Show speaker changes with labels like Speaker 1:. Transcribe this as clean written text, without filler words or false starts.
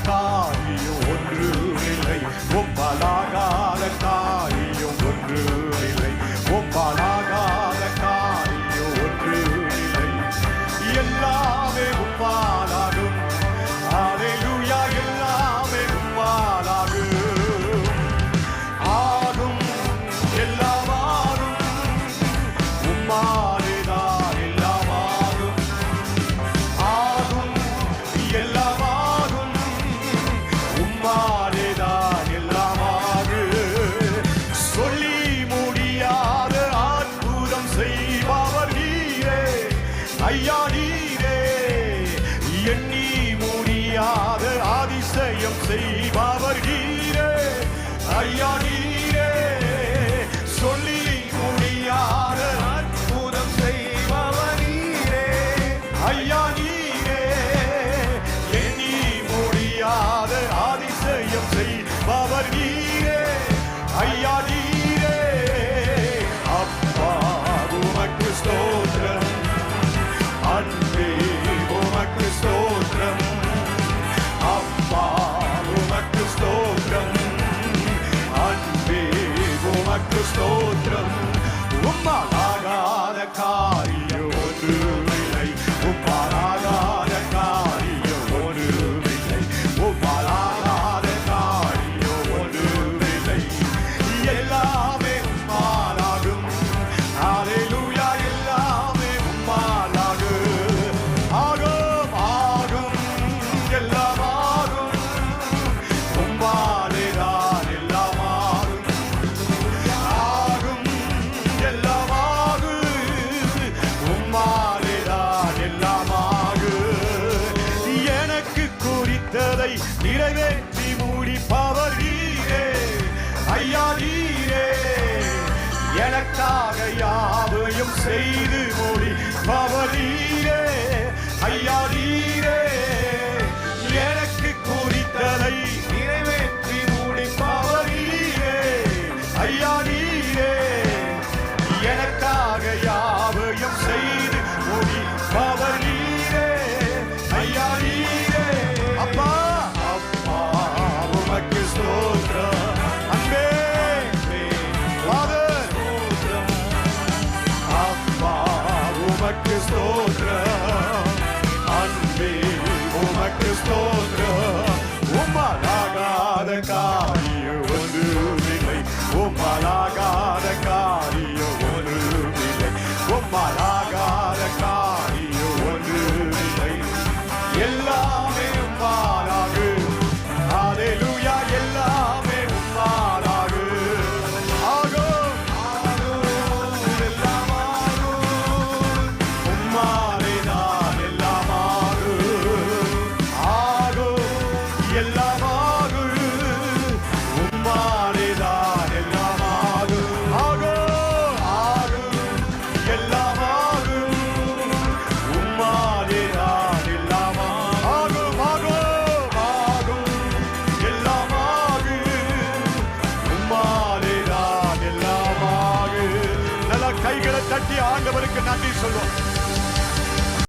Speaker 1: காரியம் ஒன்றுமில்லை, ஒப்பாலாகாத காரியம் ஒன்றுமில்லை, ஒப்பாலாகாத காரியம் ஒன்றுமில்லை. எல்லாமே உம்மாலாகும். ஹல்லேலூயா, எல்லாமே உம்மாலாகும். ஆகும், எல்லாம் ஆகும், உம்மாலேதான் எல்லாம் ஆகும். ஆகும், எல்லாம் ஆகும், உம்மாலேதான் எல்லாம் ஆகும். சொல்லி முடியாத அற்புதம் செய்பவர் நீரே ஐயா, நீரே. எண்ணி முடியாத அதிசயம் செய்பவர் நீரே ஐயா, நீரே. சொல்லி முடியாத அற்புதம் செய்பவர் நீரே ஐயா, நீரே. எண்ணி முடியாத அதிசயம் செய்பவர் நீரே ஐயா, நீரே. அப்பா உமக்கு ஸ்தோத்திரம், அன்பே உமக்கு ஸ்தோத்திரம். அப்பா உமக்கு ஸ்தோத்திரம், அன்பே உமக்கு ஸ்தோத்திரம். உம்மாலாகாத காரியம் ஒன்றுமில்லை, உம்மாலாகாத காரியம் ஒன்றுமில்லை, உம்மாலாகாத காரியம் ஒன்றுமில்லை. எல்லாமே உம்மாலாகும். ஹல்லேலூயா, எல்லாமே உம்மாலாகும். ஆகும், ஆகும், எல்லாம் ஆகும், உம்மாலேதான் எல்லாம் ஆகும். ஆகும், எல்லாம் ஆகும், உம்மாலேதான் எல்லாம் ஆகும். எனக்கு குறித்ததை நிறைவேற்றி முடிப்பவர் நீரே ஐயா, நீரே. எனக்காக யாவையும் செய்து முடிப்பவர் நீரே ஐயா, நீரே. எனக்கு குறித்ததை நிறைவேற்றி முடிப்பவர் நீரே ஐயா, நீரே. எனக்காக யாவையும் செய்து முடிப்பவர் நீரே ஐயா, நீரே. அப்பா, அப்பா உமக்கு ஸ்தோத்திரம். அன்பே ஃபாதர், அப்பா உமக்கு ஸ்தோத்திரம், அன்பே உமக்கு ஸ்தோத்திரம்.